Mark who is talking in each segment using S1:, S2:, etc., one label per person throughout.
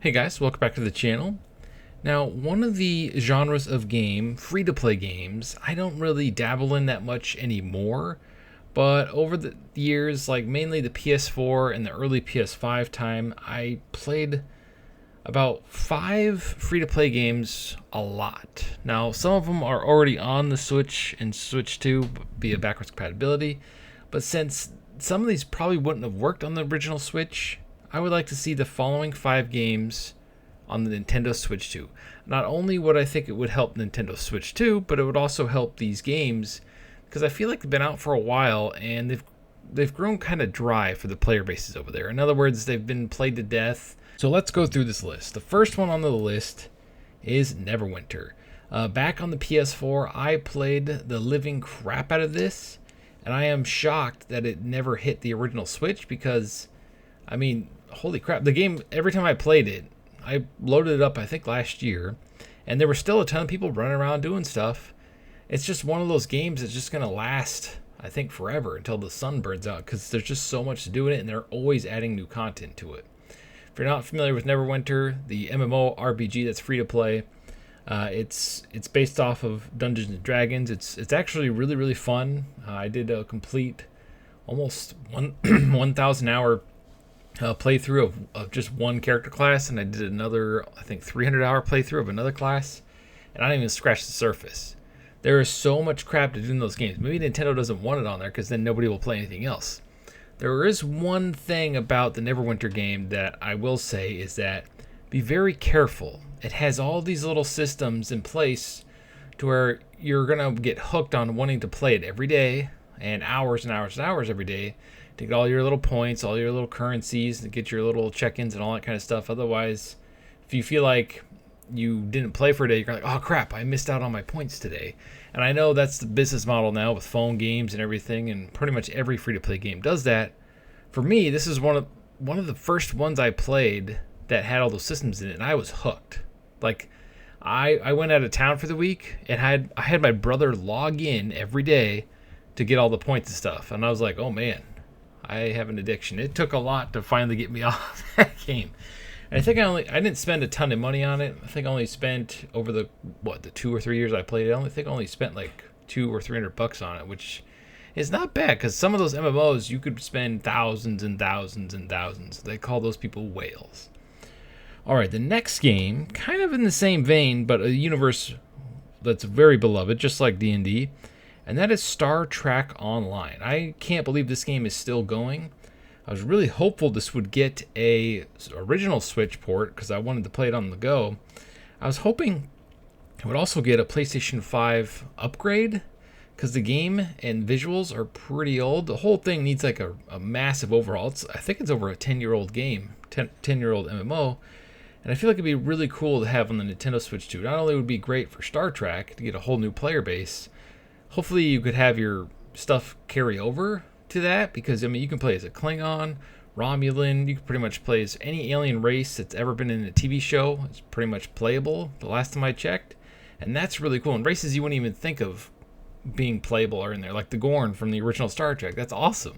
S1: Hey guys, welcome back to the channel. Now, one of the genres of game, free-to-play games, I don't really dabble in that much anymore, but over the years, like mainly the PS4 and the early PS5 time, I played about 5 free-to-play games a lot. Now, some of them are already on the Switch and Switch 2 via backwards compatibility, but since some of these probably wouldn't have worked on the original Switch, I would like to see the following 5 games on the Nintendo Switch 2. Not only would I think it would help Nintendo Switch 2, but it would also help these games because I feel like they've been out for a while and they've grown kind of dry for the player bases over there. In other words, they've been played to death. So let's go through this list. The first one on the list is Neverwinter. Back on the PS4, I played the living crap out of this, and I am shocked that it never hit the original Switch because, I mean, holy crap. The game, every time I played it, I loaded it up, I think, last year, and there were still a ton of people running around doing stuff. It's just one of those games that's just going to last, I think, forever until the sun burns out because there's just so much to do in it, and they're always adding new content to it. If you're not familiar with Neverwinter, the MMO RPG that's free to play, it's based off of Dungeons and Dragons. It's actually really fun. I did a complete almost 1,000 hour playthrough of just one character class, and I did another, I think, 300-hour playthrough of another class, and I didn't even scratch the surface. There is so much crap to do in those games. Maybe Nintendo doesn't want it on there because then nobody will play anything else. There is one thing about the Neverwinter game that I will say is that be very careful. It has all these little systems in place to where you're going to get hooked on wanting to play it every day and hours and hours and hours every day to get all your little points, all your little currencies, to get your little check-ins and all that kind of stuff. Otherwise, if you feel like you didn't play for a day, you're like, oh crap, I missed out on my points today. And I know that's the business model now with phone games and everything, and pretty much every free-to-play game does that. For me, this is one of the first ones I played that had all those systems in it, and I was hooked. Like, I went out of town for the week, and I had my brother log in every day to get all the points and stuff, and I was like, oh man, I have an addiction. It took a lot to finally get me off that game. And I think I didn't spend a ton of money on it. I think I only spent over the 2 or 3 years I played it. I only spent like $200 or $300 on it, which is not bad because some of those MMOs you could spend thousands and thousands and thousands. They call those people whales. All right, the next game, kind of in the same vein, but a universe that's very beloved, just like D&D, and that is Star Trek Online. I can't believe this game is still going. I was really hopeful this would get a original Switch port because I wanted to play it on the go. I was hoping it would also get a PlayStation 5 upgrade because the game and visuals are pretty old. The whole thing needs like a massive overhaul. I think it's over a 10-year-old game, 10-year-old MMO. And I feel like it'd be really cool to have on the Nintendo Switch 2. Not only would it be great for Star Trek to get a whole new player base, hopefully you could have your stuff carry over to that because, I mean, you can play as a Klingon, Romulan, you can pretty much play as any alien race that's ever been in a TV show. It's pretty much playable the last time I checked. And that's really cool. And races you wouldn't even think of being playable are in there, like the Gorn from the original Star Trek. That's awesome.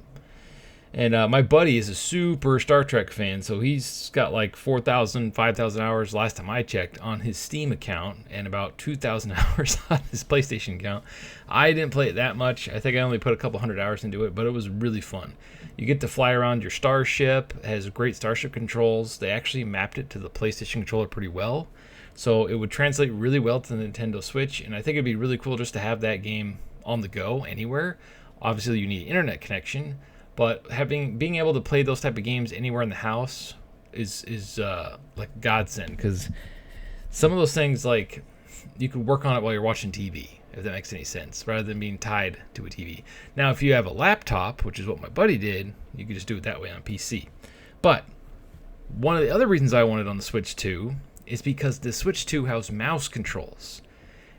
S1: And my buddy is a super Star Trek fan, so he's got like 4,000, 5,000 hours last time I checked on his Steam account and about 2,000 hours on his PlayStation account. I didn't play it that much. I think I only put a couple hundred hours into it, but it was really fun. You get to fly around your starship. It has great starship controls. They actually mapped it to the PlayStation controller pretty well, so it would translate really well to the Nintendo Switch, and I think it'd be really cool just to have that game on the go anywhere. Obviously, you need internet connection, but being able to play those type of games anywhere in the house is like godsend because some of those things, like, you could work on it while you're watching TV, if that makes any sense, rather than being tied to a TV. Now, if you have a laptop, which is what my buddy did, you could just do it that way on PC. But one of the other reasons I wanted on the Switch 2 is because the Switch 2 has mouse controls,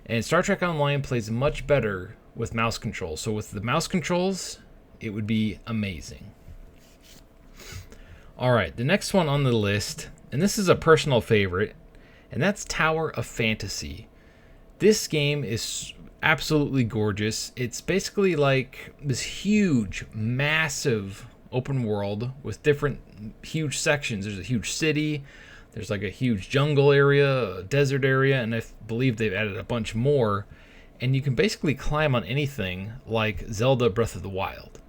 S1: and Star Trek Online plays much better with mouse controls. So with the mouse controls, it would be amazing. All right, the next one on the list, and this is a personal favorite, and that's Tower of Fantasy. This game is absolutely gorgeous. It's basically like this huge, massive open world with different huge sections. There's a huge city. There's like a huge jungle area, a desert area, and I believe they've added a bunch more. And you can basically climb on anything like Zelda Breath of the Wild.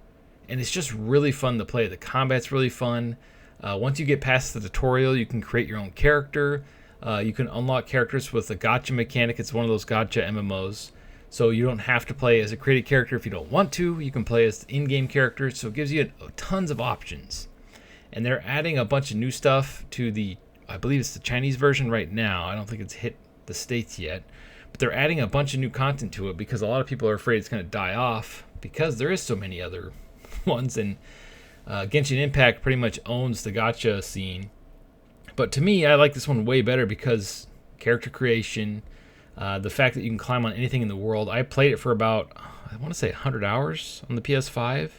S1: And it's just really fun to play. The combat's really fun. Once you get past the tutorial, you can create your own character. You can unlock characters with a gacha mechanic. It's one of those gacha MMOs. So you don't have to play as a created character if you don't want to. You can play as in-game characters. So it gives you tons of options. And they're adding a bunch of new stuff to the, I believe it's the Chinese version right now. I don't think it's hit the States yet. But they're adding a bunch of new content to it because a lot of people are afraid it's going to die off because there is so many other ones. And Genshin Impact pretty much owns the gacha scene. But to me, I like this one way better because character creation, the fact that you can climb on anything in the world. I played it for about, I want to say 100 hours on the PS5.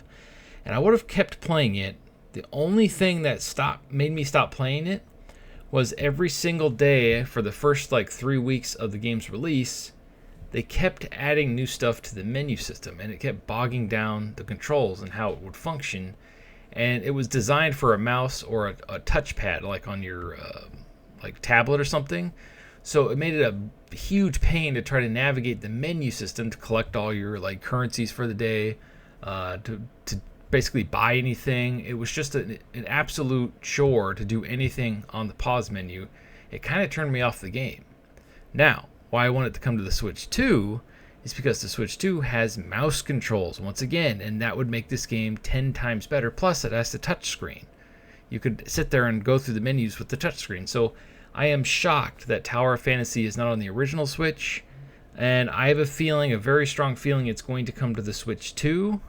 S1: And I would have kept playing it. The only thing that made me stop playing it was every single day for the first like 3 weeks of the game's release, they kept adding new stuff to the menu system, and it kept bogging down the controls and how it would function. And it was designed for a mouse or a touchpad, like on your like tablet or something. So it made it a huge pain to try to navigate the menu system to collect all your like currencies for the day, to basically buy anything. It was just an absolute chore to do anything on the pause menu. It kind of turned me off the game. Now, why I want it to come to the Switch 2 is because the Switch 2 has mouse controls once again, and that would make this game 10 times better. Plus, it has the touchscreen. You could sit there and go through the menus with the touchscreen. So I am shocked that Tower of Fantasy is not on the original Switch, and I have a very strong feeling it's going to come to the Switch 2.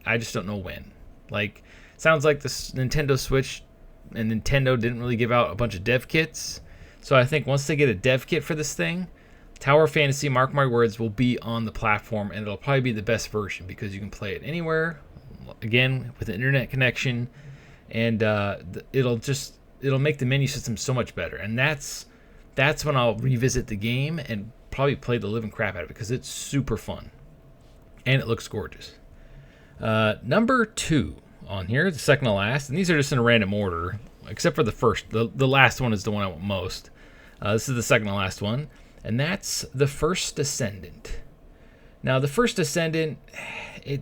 S1: I just don't know when. Like, sounds like the Nintendo Switch and Nintendo didn't really give out a bunch of dev kits. So I think once they get a dev kit for this thing, Tower of Fantasy, mark my words, will be on the platform, and it'll probably be the best version because you can play it anywhere, again, with an internet connection, and it'll make the menu system so much better. And that's when I'll revisit the game and probably play the living crap out of it because it's super fun, and it looks gorgeous. Number 2 on here, the second to last, and these are just in a random order, except for the first. The last one is the one I want most. This is the second to last one, and that's The First Descendant. Now, The First Descendant, it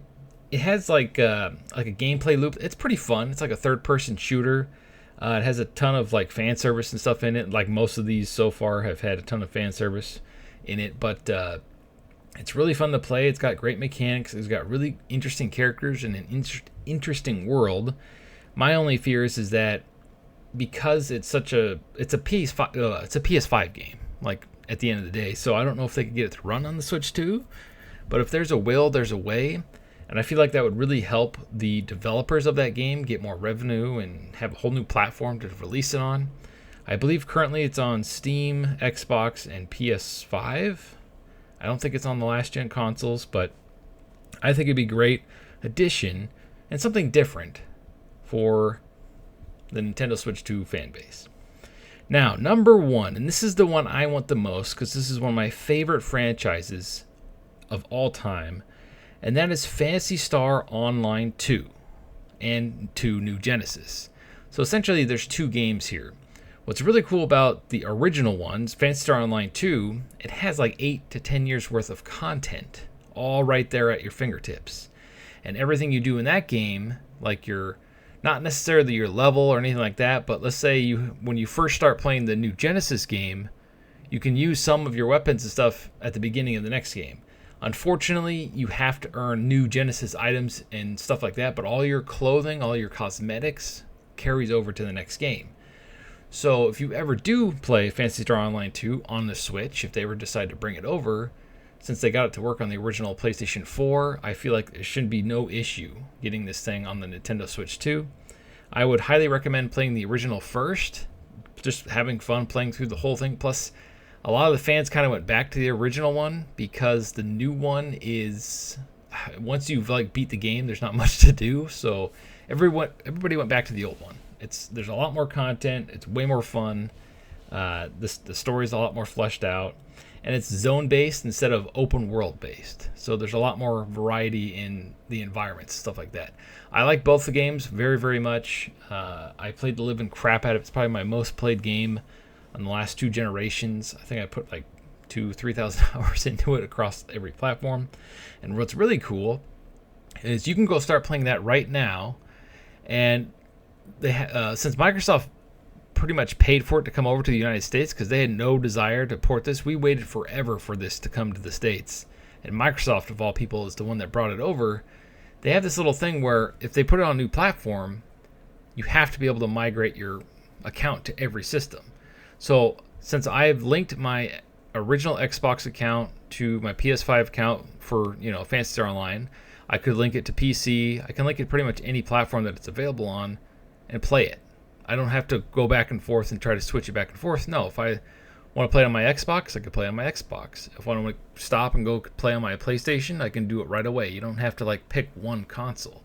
S1: has like a gameplay loop. It's pretty fun. It's like a third-person shooter. It has a ton of like fan service and stuff in it. Like most of these so far have had a ton of fan service in it, but it's really fun to play. It's got great mechanics. It's got really interesting characters and an interesting world. My only fear is that because it's a PS5 game, like at the end of the day. So I don't know if they could get it to run on the Switch 2. But if there's a will, there's a way. And I feel like that would really help the developers of that game get more revenue and have a whole new platform to release it on. I believe currently it's on Steam, Xbox, and PS5. I don't think it's on the last gen consoles, but I think it'd be a great addition and something different for the Nintendo Switch 2 fan base. Now, number 1, and this is the one I want the most because this is one of my favorite franchises of all time, and that is Phantasy Star Online 2 and 2 New Genesis. So essentially there's 2 games here. What's really cool about the original ones, Phantasy Star Online 2, it has like 8 to 10 years worth of content all right there at your fingertips. And everything you do in that game, like not necessarily your level or anything like that, but let's say when you first start playing the New Genesis game, you can use some of your weapons and stuff at the beginning of the next game. Unfortunately, you have to earn New Genesis items and stuff like that, but all your clothing, all your cosmetics carries over to the next game. So if you ever do play Phantasy Star Online 2 on the Switch, if they ever decide to bring it over, since they got it to work on the original PlayStation 4, I feel like there shouldn't be no issue getting this thing on the Nintendo Switch 2. I would highly recommend playing the original first, just having fun playing through the whole thing. Plus, a lot of the fans kind of went back to the original one because the new one is, once you've like beat the game, there's not much to do. So everybody went back to the old one. There's a lot more content. It's way more fun. The story is a lot more fleshed out, and it's zone based instead of open world based. So there's a lot more variety in the environments, stuff like that. I like both the games very, very much. I played the living crap out of it. It's probably my most played game in the last 2 generations. I think I put like 3,000 hours into it across every platform. And what's really cool is you can go start playing that right now. And they since Microsoft pretty much paid for it to come over to the United States because they had no desire to port this, we waited forever for this to come to the States. And Microsoft, of all people, is the one that brought it over. They have this little thing where if they put it on a new platform, you have to be able to migrate your account to every system. So since I've linked my original Xbox account to my PS5 account for, Phantasy Star Online, I could link it to PC. I can link it to pretty much any platform that it's available on and play it. I don't have to go back and forth and try to switch it back and forth. No, if I want to play it on my Xbox, I can play it on my Xbox. If I want to stop and go play on my PlayStation, I can do it right away. You don't have to pick one console.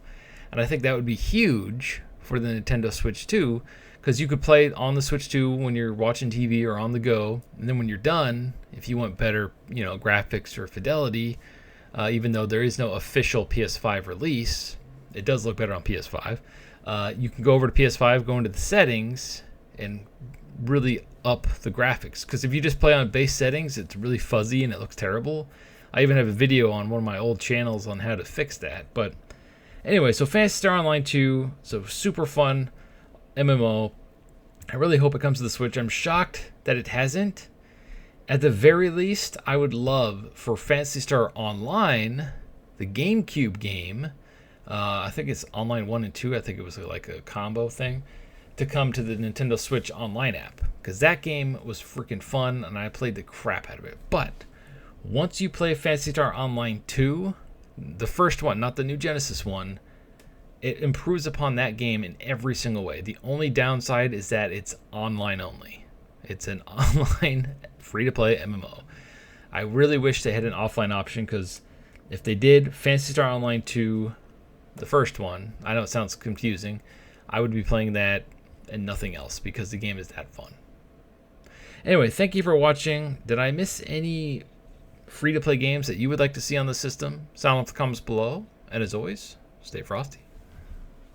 S1: And I think that would be huge for the Nintendo Switch 2, because you could play it on the Switch 2 when you're watching TV or on the go, and then when you're done, if you want better, graphics or fidelity, even though there is no official PS5 release, it does look better on PS5. You can go over to PS5, go into the settings, and really up the graphics. Because if you just play on base settings, it's really fuzzy and it looks terrible. I even have a video on one of my old channels on how to fix that. But anyway, so Phantasy Star Online 2, so super fun MMO. I really hope it comes to the Switch. I'm shocked that it hasn't. At the very least, I would love for Phantasy Star Online, the GameCube game, I think it's Online 1 and 2, I think it was like a combo thing, to come to the Nintendo Switch Online app. Because that game was freaking fun, and I played the crap out of it. But once you play Phantasy Star Online 2, the first one, not the new Genesis one, it improves upon that game in every single way. The only downside is that it's online only. It's an online free-to-play MMO. I really wish they had an offline option, because if they did Phantasy Star Online 2, the first one, I know it sounds confusing, I would be playing that and nothing else, because the game is that fun. Anyway, thank you for watching. Did I miss any free-to-play games that you would like to see on the system? Sound off the comments below. And as always, stay frosty.